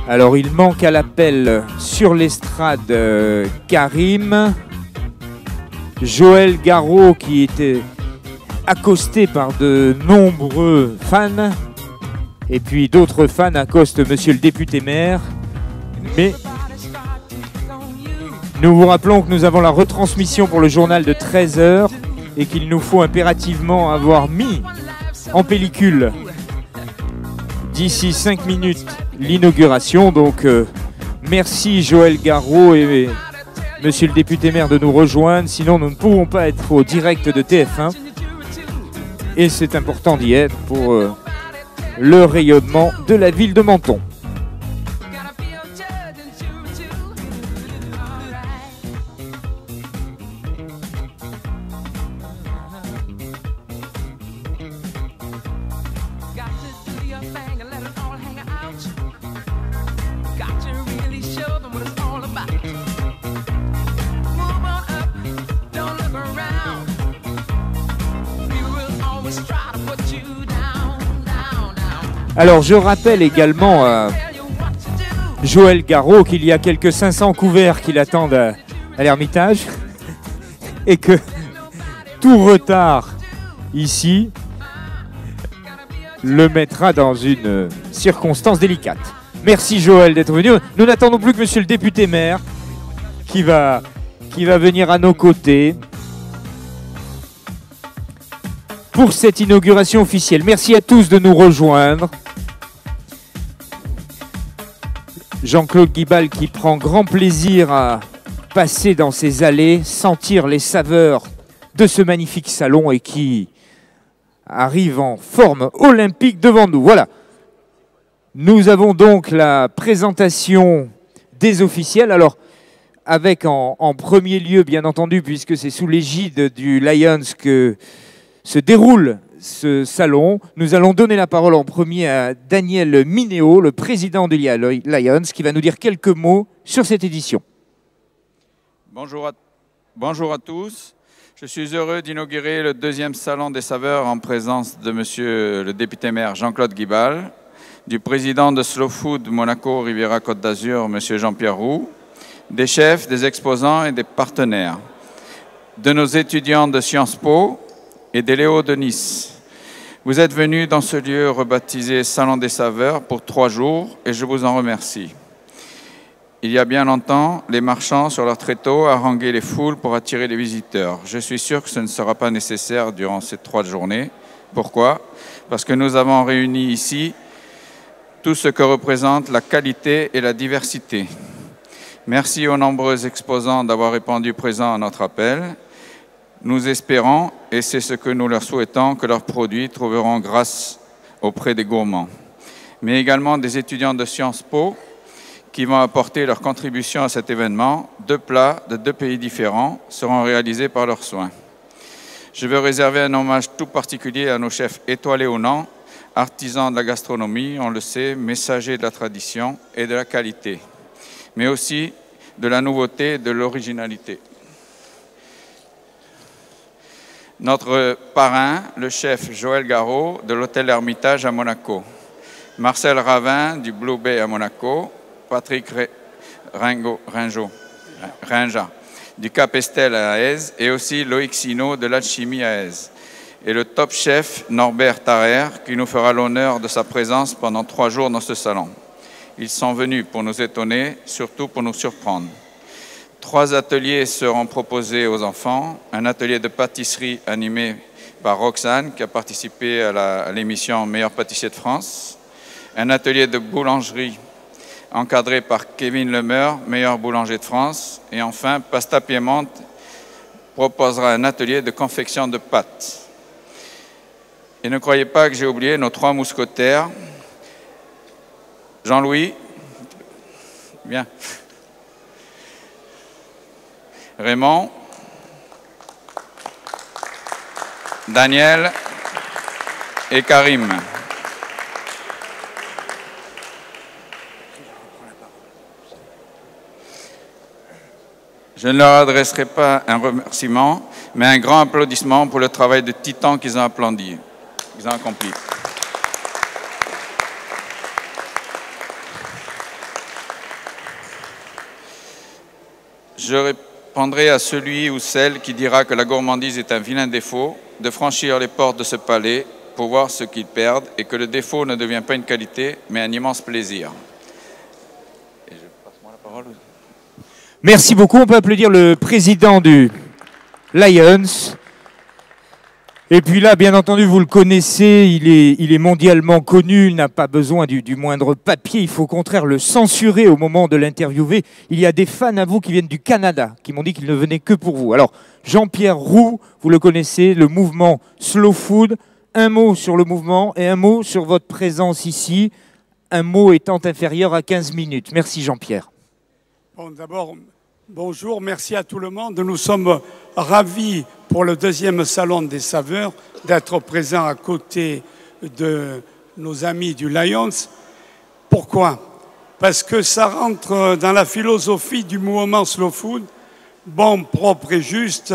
Alors il manque à l'appel sur l'estrade Karim, Joël Garraud qui était accosté par de nombreux fans, et puis d'autres fans accostent monsieur le député maire. Mais nous vous rappelons que nous avons la retransmission pour le journal de 13 h et qu'il nous faut impérativement avoir mis en pellicule d'ici 5 minutes l'inauguration. Donc merci Joël Garraud et monsieur le député maire de nous rejoindre, sinon nous ne pourrons pas être au direct de TF1 et c'est important d'y être pour le rayonnement de la ville de Menton. Alors je rappelle également à Joël Garraud qu'il y a quelques 500 couverts qui l'attendent à l'Ermitage et que tout retard ici le mettra dans une circonstance délicate. Merci Joël d'être venu. Nous n'attendons plus que monsieur le député maire qui va venir à nos côtés pour cette inauguration officielle. Merci à tous de nous rejoindre. Jean-Claude Guibal qui prend grand plaisir à passer dans ces allées, sentir les saveurs de ce magnifique salon et qui arrive en forme olympique devant nous. Voilà. Nous avons donc la présentation des officiels. Alors, avec en premier lieu, bien entendu, puisque c'est sous l'égide du Lions que se déroule ce salon, nous allons donner la parole en premier à Daniel Minéo, le président du Lions, qui va nous dire quelques mots sur cette édition. Bonjour à tous. Je suis heureux d'inaugurer le deuxième salon des saveurs en présence de monsieur le député maire Jean-Claude Guibal, du président de Slow Food Monaco Riviera Côte d'Azur, monsieur Jean-Pierre Roux, des chefs, des exposants et des partenaires, de nos étudiants de Sciences Po et des Léo de Nice. Vous êtes venus dans ce lieu rebaptisé Salon des Saveurs pour 3 jours et je vous en remercie. Il y a bien longtemps, les marchands sur leurs tréteaux haranguaient les foules pour attirer les visiteurs. Je suis sûr que ce ne sera pas nécessaire durant ces 3 journées. Pourquoi? Parce que nous avons réuni ici tout ce que représente la qualité et la diversité. Merci aux nombreux exposants d'avoir répondu présent à notre appel. Nous espérons, et c'est ce que nous leur souhaitons, que leurs produits trouveront grâce auprès des gourmands. Mais également des étudiants de Sciences Po qui vont apporter leur contribution à cet événement. 2 plats de 2 pays différents seront réalisés par leurs soins. Je veux réserver un hommage tout particulier à nos chefs étoilés ou non, artisans de la gastronomie, on le sait, messagers de la tradition et de la qualité, mais aussi de la nouveauté et de l'originalité. Notre parrain, le chef Joël Garraud de l'hôtel Hermitage à Monaco, Marcel Ravin du Blue Bay à Monaco, Patrick Rinja du Cap Estel à Aise et aussi Loïc Sino de l'Alchimie à Aise. Et le top chef Norbert Tarrer qui nous fera l'honneur de sa présence pendant 3 jours dans ce salon. Ils sont venus pour nous étonner, surtout pour nous surprendre. 3 ateliers seront proposés aux enfants. Un atelier de pâtisserie animé par Roxane, qui a participé à l'émission Meilleur pâtissier de France. Un atelier de boulangerie encadré par Kevin Lemeur, meilleur boulanger de France. Et enfin, Pasta Piemonte proposera un atelier de confection de pâtes. Et ne croyez pas que j'ai oublié nos 3 mousquetaires. Jean-Louis, bien. Raymond, Daniel et Karim. Je ne leur adresserai pas un remerciement, mais un grand applaudissement pour le travail de titan qu'ils ont accompli. Je répondrai à celui ou celle qui dira que la gourmandise est un vilain défaut, de franchir les portes de ce palais pour voir ce qu'ils perdent et que le défaut ne devient pas une qualité, mais un immense plaisir. Et je passe moi la parole. Merci beaucoup. On peut applaudir le président du Lions. Et puis là, bien entendu, vous le connaissez, il est mondialement connu, il n'a pas besoin du moindre papier, il faut au contraire le censurer au moment de l'interviewer. Il y a des fans à vous qui viennent du Canada, qui m'ont dit qu'ils ne venaient que pour vous. Alors, Jean-Pierre Roux, vous le connaissez, le mouvement Slow Food. Un mot sur le mouvement et un mot sur votre présence ici, un mot étant inférieur à 15 minutes. Merci Jean-Pierre. Bon, d'abord, bonjour, merci à tout le monde. Nous sommes ravis pour le deuxième salon des saveurs d'être présents à côté de nos amis du Lions. Pourquoi? Parce que ça rentre dans la philosophie du mouvement Slow Food, bon, propre et juste.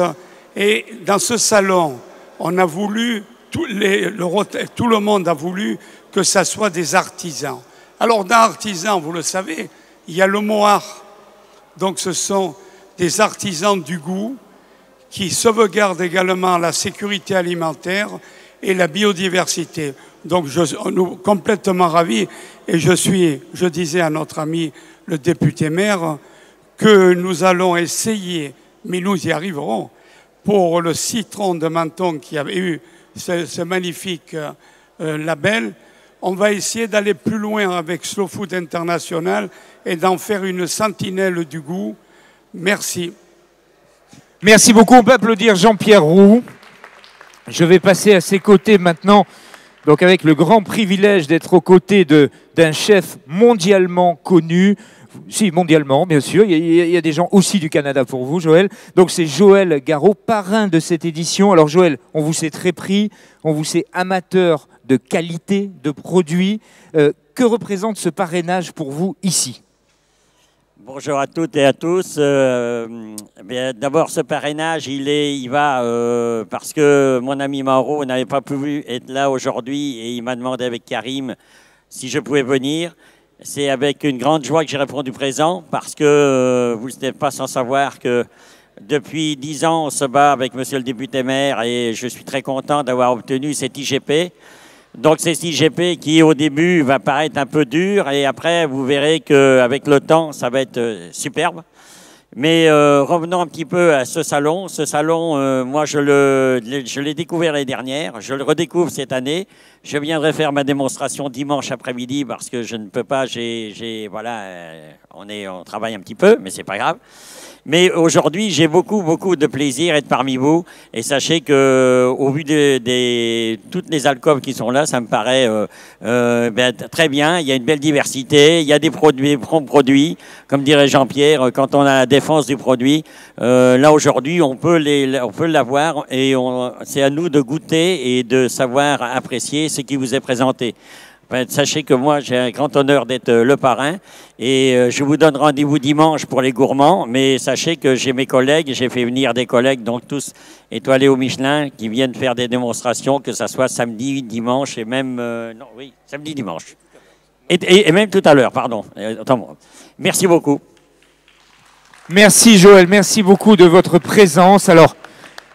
Et dans ce salon, on a voulu, tout le monde a voulu que ça soit des artisans. Alors dans artisans, vous le savez, il y a le mot art. Donc ce sont des artisans du goût qui sauvegardent également la sécurité alimentaire et la biodiversité. Donc nous sommes complètement ravis et je disais à notre ami le député maire que nous allons essayer, mais nous y arriverons, pour le citron de Menton qui avait eu ce magnifique label, on va essayer d'aller plus loin avec Slow Food International et d'en faire une sentinelle du goût. Merci. Merci beaucoup. On peut applaudir Jean-Pierre Roux. Je vais passer à ses côtés maintenant, donc avec le grand privilège d'être aux côtés d'un chef mondialement connu. Si, mondialement, bien sûr. Il y a des gens aussi du Canada pour vous, Joël. Donc c'est Joël Garreau, parrain de cette édition. Alors Joël, on vous sait très pris, on vous sait amateur de qualité, de produits. Que représente ce parrainage pour vous ici ? Bonjour à toutes et à tous. D'abord, ce parrainage, il va parce que mon ami Mauro n'avait pas pu être là aujourd'hui et il m'a demandé avec Karim si je pouvais venir. C'est avec une grande joie que j'ai répondu présent parce que vous n'êtes pas sans savoir que depuis 10 ans, on se bat avec monsieur le député maire et je suis très content d'avoir obtenu cet IGP. Donc c'est cet IGP qui au début va paraître un peu dur et après vous verrez qu'avec le temps ça va être superbe. Mais revenons un petit peu à ce salon. Ce salon, moi je l'ai découvert l'année dernière, je le redécouvre cette année. Je viendrai faire ma démonstration dimanche après-midi parce que je ne peux pas, voilà, on travaille un petit peu, mais c'est pas grave. Mais aujourd'hui, j'ai beaucoup de plaisir à être parmi vous. Et sachez que, au vu de toutes les alcôves qui sont là, ça me paraît très bien. Il y a une belle diversité. Il y a des bons produits. Comme dirait Jean-Pierre, quand on a la défense du produit, là aujourd'hui, on peut l'avoir. Et c'est à nous de goûter et de savoir apprécier ce qui vous est présenté. Sachez que moi, j'ai un grand honneur d'être le parrain et je vous donne rendez-vous dimanche pour les gourmands, mais sachez que j'ai mes collègues, j'ai fait venir des collègues, donc tous étoilés au Michelin, qui viennent faire des démonstrations, que ce soit samedi, dimanche et même... samedi, dimanche. Et même tout à l'heure, pardon. Merci beaucoup. Merci Joël, merci beaucoup de votre présence. Alors,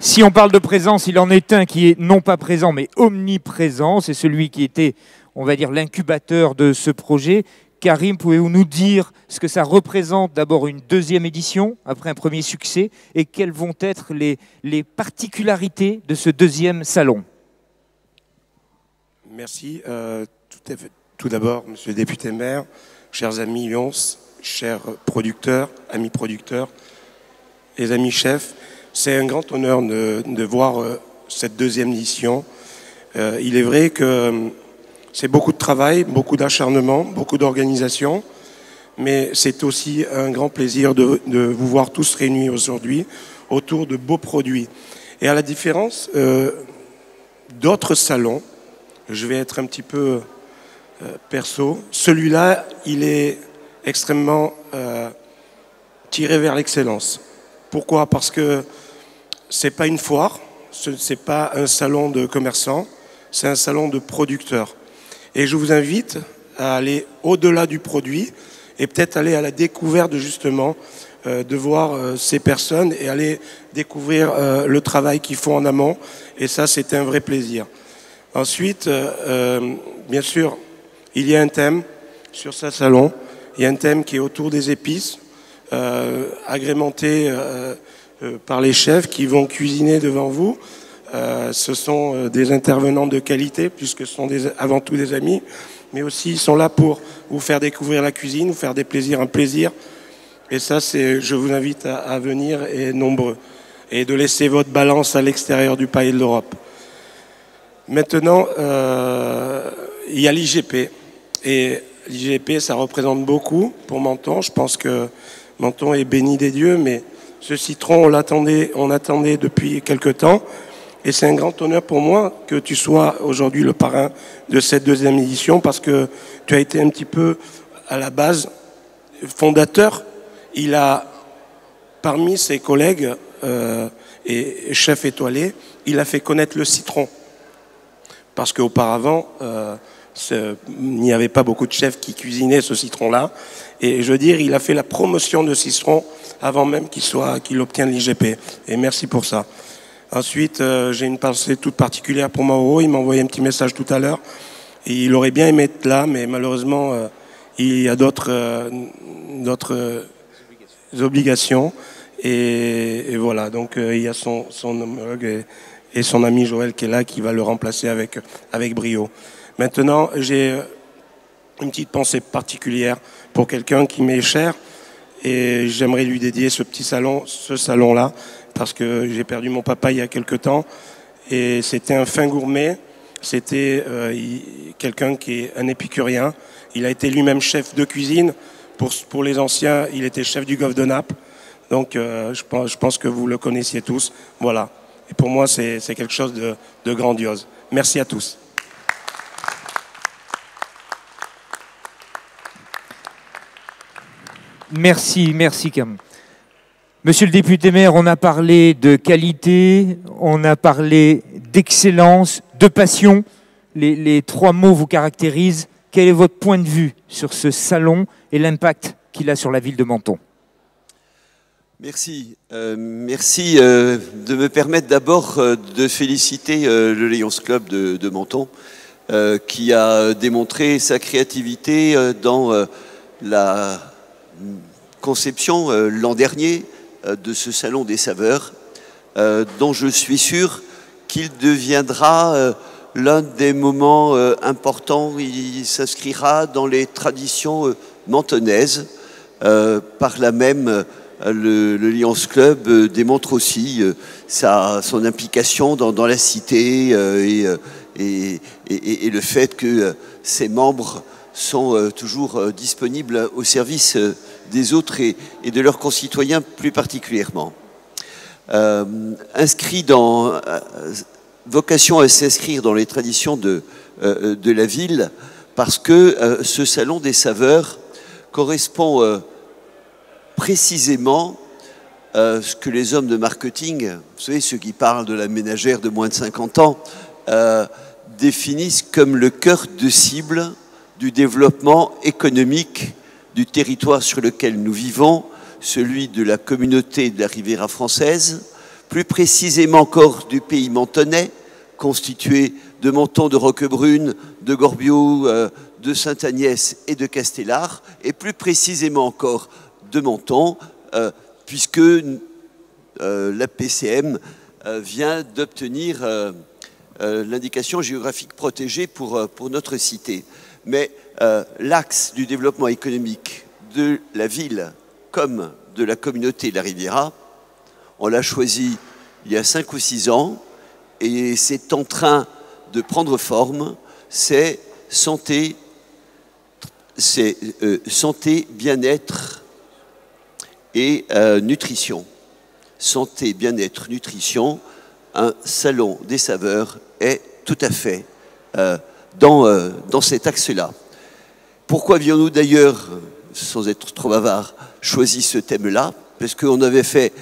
si on parle de présence, il en est un qui est non pas présent, mais omniprésent. C'est celui qui était, on va dire, l'incubateur de ce projet. Karim, pouvez-vous nous dire ce que ça représente d'abord une deuxième édition, après un premier succès, et quelles vont être les particularités de ce deuxième salon? Merci. Tout d'abord, monsieur le député maire, chers amis Lyons, chers producteurs, amis producteurs, les amis chefs, c'est un grand honneur de voir cette deuxième édition. Il est vrai que c'est beaucoup de travail, beaucoup d'acharnement, beaucoup d'organisation, mais c'est aussi un grand plaisir de vous voir tous réunis aujourd'hui autour de beaux produits. Et à la différence d'autres salons, je vais être un petit peu perso, celui-là, il est extrêmement tiré vers l'excellence. Pourquoi? Parce que c'est pas une foire, c'est pas un salon de commerçants, c'est un salon de producteurs. Et je vous invite à aller au-delà du produit et peut-être aller à la découverte justement de voir ces personnes et aller découvrir le travail qu'ils font en amont. Et ça, c'était un vrai plaisir. Ensuite, bien sûr, il y a un thème sur ce salon. Il y a un thème qui est autour des épices, agrémenté par les chefs qui vont cuisiner devant vous. Ce sont des intervenants de qualité, puisque ce sont avant tout des amis, mais aussi ils sont là pour vous faire découvrir la cuisine, vous faire des plaisirs, un plaisir. Et ça, je vous invite à venir, et nombreux, et de laisser votre balance à l'extérieur du Palais de l'Europe. Maintenant, il y a l'IGP. Et l'IGP, ça représente beaucoup pour Menton. Je pense que Menton est béni des dieux, mais ce citron, on attendait depuis quelque temps. Et c'est un grand honneur pour moi que tu sois aujourd'hui le parrain de cette deuxième édition, parce que tu as été un petit peu à la base fondateur. Il a, parmi ses collègues et chefs étoilés, il a fait connaître le citron. Parce qu'auparavant, il n'y avait pas beaucoup de chefs qui cuisinaient ce citron-là. Et je veux dire, il a fait la promotion de ce citron avant même qu'il obtienne l'IGP. Et merci pour ça. Ensuite, j'ai une pensée toute particulière pour Mauro. Il m'a envoyé un petit message tout à l'heure. Et il aurait bien aimé être là, mais malheureusement, il y a d'autres obligations. Et voilà, donc il y a son homologue et son ami Joël qui est là, qui va le remplacer avec brio. Maintenant, j'ai une petite pensée particulière pour quelqu'un qui m'est cher, et j'aimerais lui dédier ce salon-là, parce que j'ai perdu mon papa il y a quelque temps, et c'était un fin gourmet, c'était quelqu'un qui est un épicurien. Il a été lui-même chef de cuisine. Pour les anciens, il était chef du golfe de Naples. Donc je pense que vous le connaissiez tous. Voilà. Et pour moi, c'est quelque chose de grandiose. Merci à tous. Merci Cam. Monsieur le député maire, on a parlé de qualité, on a parlé d'excellence, de passion. Les trois mots vous caractérisent. Quel est votre point de vue sur ce salon et l'impact qu'il a sur la ville de Menton? Merci. Merci de me permettre d'abord de féliciter le Lions Club de Menton, qui a démontré sa créativité dans la conception l'an dernier de ce salon des saveurs, dont je suis sûr qu'il deviendra l'un des moments importants. Il s'inscrira dans les traditions mentonnaises. Par là même, le Lions Club démontre aussi son implication dans la cité et le fait que ses membres sont toujours disponibles au service des autres et de leurs concitoyens plus particulièrement. Vocation à s'inscrire dans les traditions de la ville, parce que ce salon des saveurs correspond précisément ce que les hommes de marketing, vous savez, ceux qui parlent de la ménagère de moins de 50 ans, définissent comme le cœur de cible du développement économique du territoire sur lequel nous vivons, celui de la communauté de la Riviera française, plus précisément encore du pays mentonnais, constitué de Menton, de Roquebrune, de Gorbiot, de Sainte-Agnès et de Castellar, et plus précisément encore de Menton, puisque la PCM vient d'obtenir l'indication géographique protégée pour notre cité. Mais l'axe du développement économique de la ville comme de la communauté de la Riviera, on l'a choisi il y a 5 ou 6 ans, et c'est en train de prendre forme. C'est santé, bien-être et nutrition. Santé, bien-être, nutrition, un salon des saveurs est tout à fait dans cet axe-là. Pourquoi avions-nous d'ailleurs, sans être trop bavard, choisi ce thème-là? Parce qu'on avait fait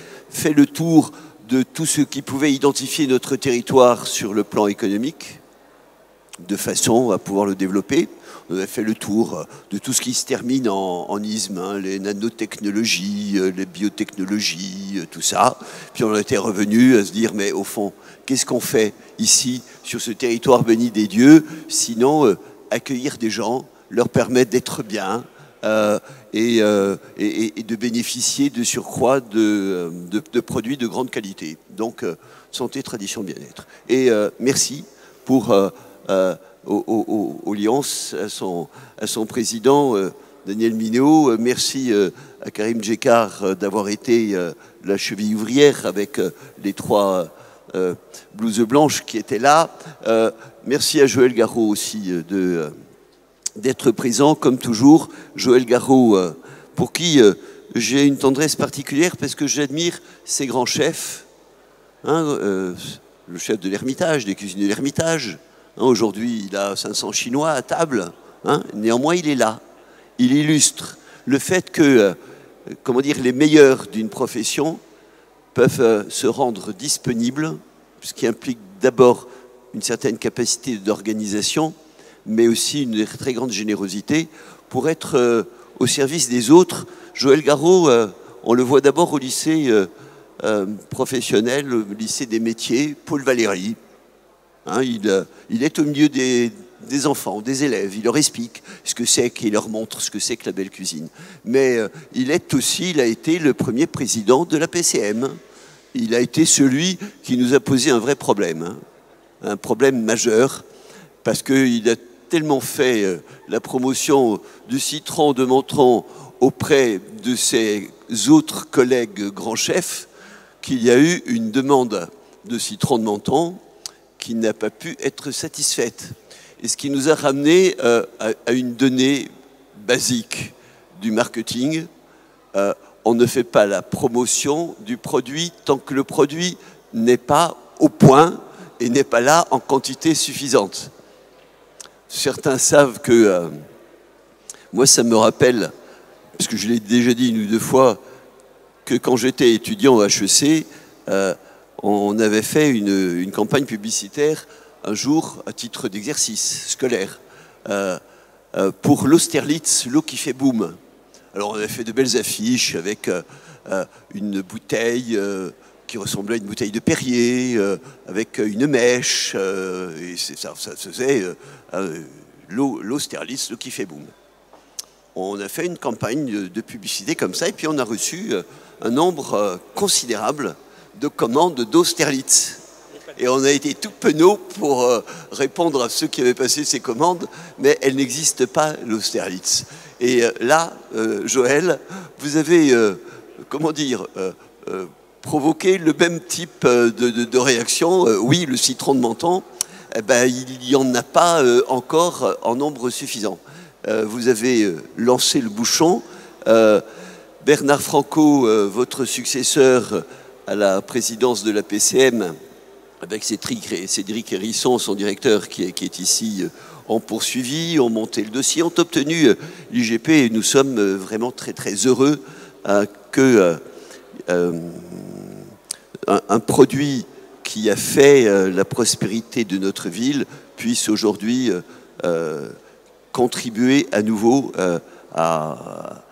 le tour de tout ce qui pouvait identifier notre territoire sur le plan économique. de façon à pouvoir le développer. On a fait le tour de tout ce qui se termine en isme, hein, les nanotechnologies, les biotechnologies, tout ça. Puis on était revenu à se dire, mais au fond, qu'est-ce qu'on fait ici, sur ce territoire béni des dieux, sinon accueillir des gens, leur permettre d'être bien et de bénéficier de surcroît de produits de grande qualité. Donc, santé, tradition, bien-être. Et merci pour... au Lions, à son président Daniel Mineau. Merci à Karim Djekar d'avoir été la cheville ouvrière avec les 3 blouses blanches qui étaient là. Merci à Joël Garraud aussi d'être présent, comme toujours. Joël Garraud, pour qui j'ai une tendresse particulière parce que j'admire ces grands chefs, hein, le chef de l'Ermitage, des cuisines de l'Ermitage. Aujourd'hui, il a 500 Chinois à table. Hein. Néanmoins, il est là. Il illustre le fait que, comment dire, les meilleurs d'une profession peuvent se rendre disponibles, ce qui implique d'abord une certaine capacité d'organisation, mais aussi une très grande générosité pour être au service des autres. Joël Garraud, on le voit d'abord au lycée professionnel, au lycée des métiers, Paul Valéry. Hein, il est au milieu des enfants, des élèves, il leur explique ce que c'est qu'il leur montre ce que c'est que la belle cuisine. Mais il a été le premier président de la PCM. Il a été celui qui nous a posé un vrai problème, hein, un problème majeur, parce qu'il a tellement fait la promotion du citron de Menton auprès de ses autres collègues grands chefs qu'il y a eu une demande de citron de Menton qui n'a pas pu être satisfaite. Et ce qui nous a ramené à une donnée basique du marketing. On ne fait pas la promotion du produit tant que le produit n'est pas au point et n'est pas là en quantité suffisante. Certains savent que moi, ça me rappelle, parce que je l'ai déjà dit 1 ou 2 fois, que quand j'étais étudiant au HEC, on avait fait une campagne publicitaire un jour à titre d'exercice scolaire pour l'Austerlitz, l'eau qui fait boum. Alors on avait fait de belles affiches avec une bouteille qui ressemblait à une bouteille de Perrier, avec une mèche, et ça faisait l'Austerlitz, l'eau qui fait boum. On a fait une campagne de publicité comme ça, et puis on a reçu un nombre considérable de commandes d'Austerlitz. Et on a été tout penaud pour répondre à ceux qui avaient passé ces commandes, mais elle n'existe pas, l'Austerlitz. Et là, Joël, vous avez, comment dire, provoqué le même type de réaction. Oui, le citron de Menton, eh ben, il n'y en a pas encore en nombre suffisant. Vous avez lancé le bouchon. Bernard Franco, votre successeur à la présidence de la PCM, avec Cédric Hérisson, son directeur, qui est ici, ont poursuivi, ont monté le dossier, ont obtenu l'IGP, et nous sommes vraiment très très heureux que un produit qui a fait la prospérité de notre ville puisse aujourd'hui contribuer à nouveau à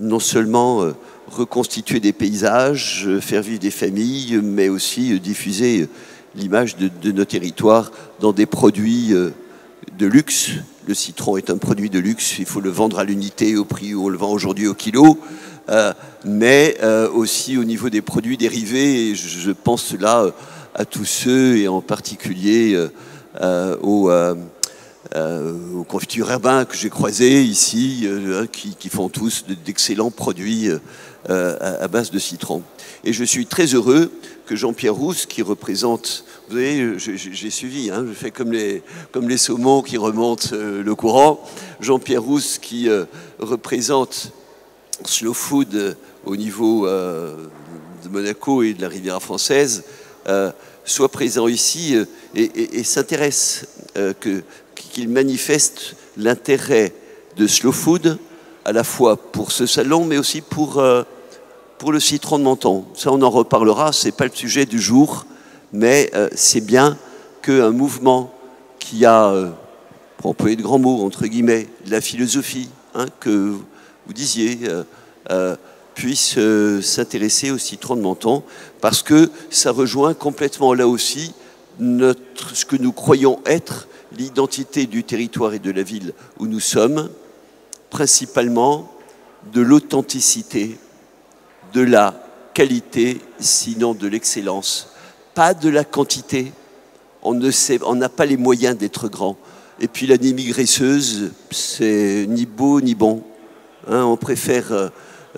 non seulement reconstituer des paysages, faire vivre des familles, mais aussi diffuser l'image de nos territoires dans des produits de luxe. Le citron est un produit de luxe, il faut le vendre à l'unité au prix où on le vend aujourd'hui au kilo, mais aussi au niveau des produits dérivés. Et je pense là à tous ceux, et en particulier aux confitures Herbin que j'ai croisés ici, qui font tous d'excellents produits à base de citron. Et je suis très heureux que Jean-Pierre Rousse, qui représente, vous voyez, j'ai suivi, hein, je fais comme les saumons qui remontent le courant, Jean-Pierre Rousse qui représente Slow Food au niveau de Monaco et de la Riviera française, soit présent ici et s'intéresse, qu'il manifeste l'intérêt de Slow Food à la fois pour ce salon, mais aussi pour le citron de Menton. Ça, on en reparlera, ce n'est pas le sujet du jour, mais c'est bien qu'un mouvement qu'il y a, pour employer de grands mots, entre guillemets, de la philosophie, hein, que vous disiez, puisse s'intéresser au citron de Menton, parce que ça rejoint complètement là aussi ce que nous croyons être l'identité du territoire et de la ville où nous sommes, principalement de l'authenticité, de la qualité, sinon de l'excellence, pas de la quantité. On n'a pas les moyens d'être grand. Et puis l'anémie graisseuse, c'est ni beau ni bon. Hein, on préfère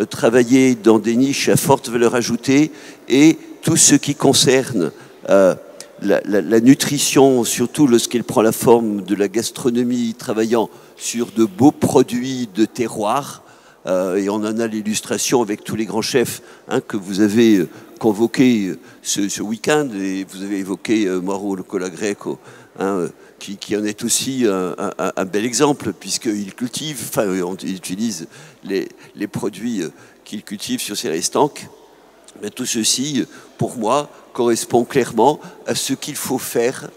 travailler dans des niches à forte valeur ajoutée, et tout ce qui concerne la nutrition, surtout lorsqu'elle prend la forme de la gastronomie, travaillant sur de beaux produits de terroir, et on en a l'illustration avec tous les grands chefs, hein, que vous avez convoqués ce week-end, et vous avez évoqué Mauro Nicola Greco, hein, qui en est aussi un bel exemple, puisqu'il cultive, enfin, il utilise les produits qu'il cultive sur ses restanques. Mais tout ceci, pour moi, correspond clairement à ce qu'il faut faire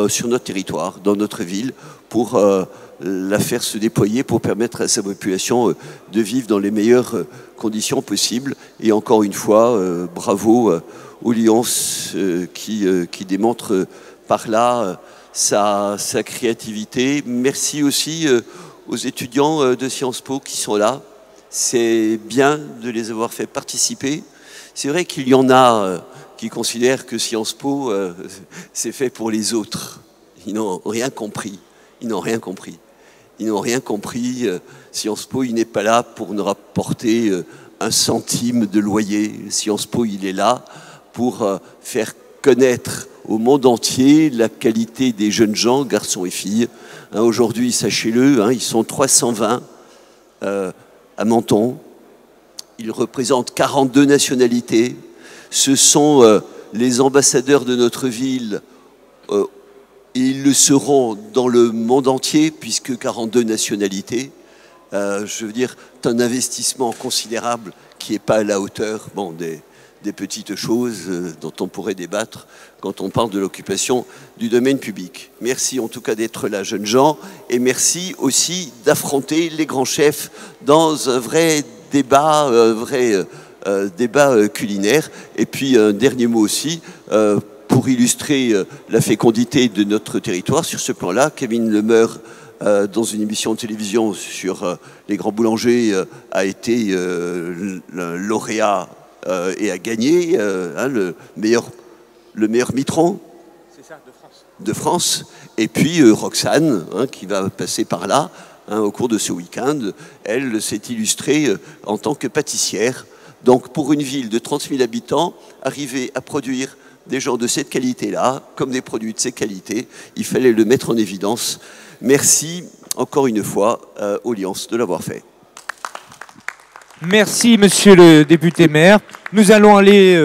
sur notre territoire, dans notre ville, pour la faire se déployer, pour permettre à sa population de vivre dans les meilleures conditions possibles. Et encore une fois, bravo aux Lions qui démontre par là sa créativité. Merci aussi aux étudiants de Sciences Po qui sont là. C'est bien de les avoir fait participer. C'est vrai qu'il y en a qui considèrent que Sciences Po, c'est fait pour les autres. Ils n'ont rien compris. Ils n'ont rien compris. Ils n'ont rien compris. Sciences Po, il n'est pas là pour nous rapporter un centime de loyer. Sciences Po, il est là pour faire connaître au monde entier la qualité des jeunes gens, garçons et filles. Hein, aujourd'hui, sachez-le, hein, ils sont 320 à Menton. Ils représentent 42 nationalités. Ce sont les ambassadeurs de notre ville. Et ils le seront dans le monde entier, puisque 42 nationalités. Je veux dire, c'est un investissement considérable qui n'est pas à la hauteur des petites choses dont on pourrait débattre quand on parle de l'occupation du domaine public. Merci en tout cas d'être là, jeunes gens, et merci aussi d'affronter les grands chefs dans un vrai débat, culinaire. Et puis un dernier mot aussi, pour illustrer la fécondité de notre territoire sur ce plan-là, Kevin Lemeur, dans une émission de télévision sur les grands boulangers, a été lauréat et a gagné le meilleur mitron de France. Et puis Roxane, hein, qui va passer par là, hein, au cours de ce week-end, elle s'est illustrée en tant que pâtissière. Donc pour une ville de 30 000 habitants, arriver à produire des gens de cette qualité-là, comme des produits de cette qualité, il fallait le mettre en évidence. Merci encore une fois aux Lions de l'avoir fait. Merci, monsieur le député maire. Nous allons aller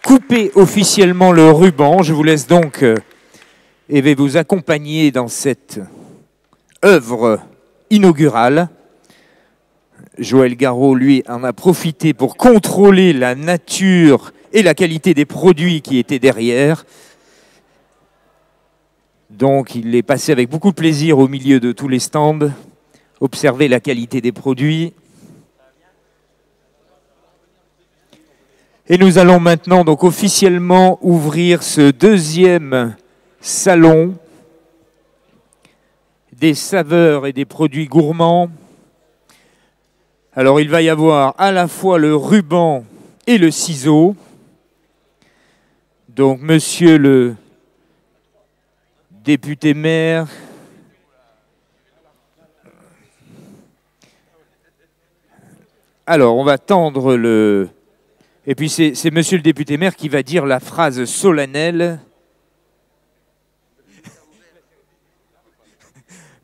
couper officiellement le ruban. Je vous laisse donc et vais vous accompagner dans cette œuvre inaugurale. Joël Garraud, lui, en a profité pour contrôler la nature et la qualité des produits qui étaient derrière. Donc, il est passé avec beaucoup de plaisir au milieu de tous les stands, observer la qualité des produits. Et nous allons maintenant donc officiellement ouvrir ce deuxième salon des saveurs et des produits gourmands. Alors, il va y avoir à la fois le ruban et le ciseau. Donc, monsieur le député maire, alors on va tendre le... Et puis c'est monsieur le député maire qui va dire la phrase solennelle.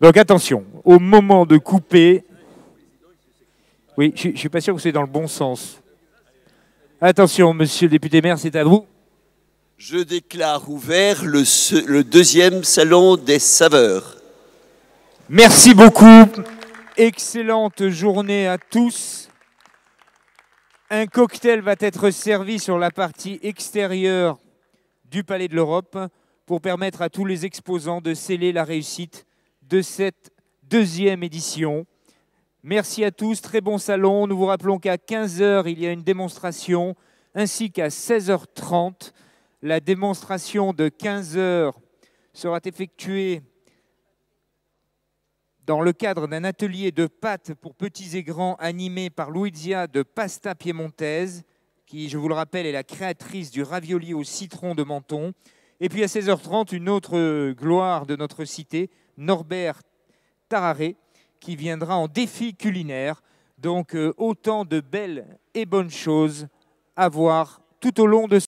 Donc attention, au moment de couper... Oui, je ne suis pas sûr que c'est dans le bon sens. Attention, monsieur le député maire, c'est à vous. Je déclare ouvert le deuxième salon des saveurs. Merci beaucoup. Excellente journée à tous. Un cocktail va être servi sur la partie extérieure du Palais de l'Europe pour permettre à tous les exposants de sceller la réussite de cette deuxième édition. Merci à tous, très bon salon. Nous vous rappelons qu'à 15 h, il y a une démonstration, ainsi qu'à 16h30. La démonstration de 15 h sera effectuée dans le cadre d'un atelier de pâtes pour petits et grands animé par Luizia de Pasta Piemontaise, qui, je vous le rappelle, est la créatrice du ravioli au citron de Menton. Et puis à 16h30, une autre gloire de notre cité, Norbert Tararé, qui viendra en défi culinaire. Donc autant de belles et bonnes choses à voir tout au long de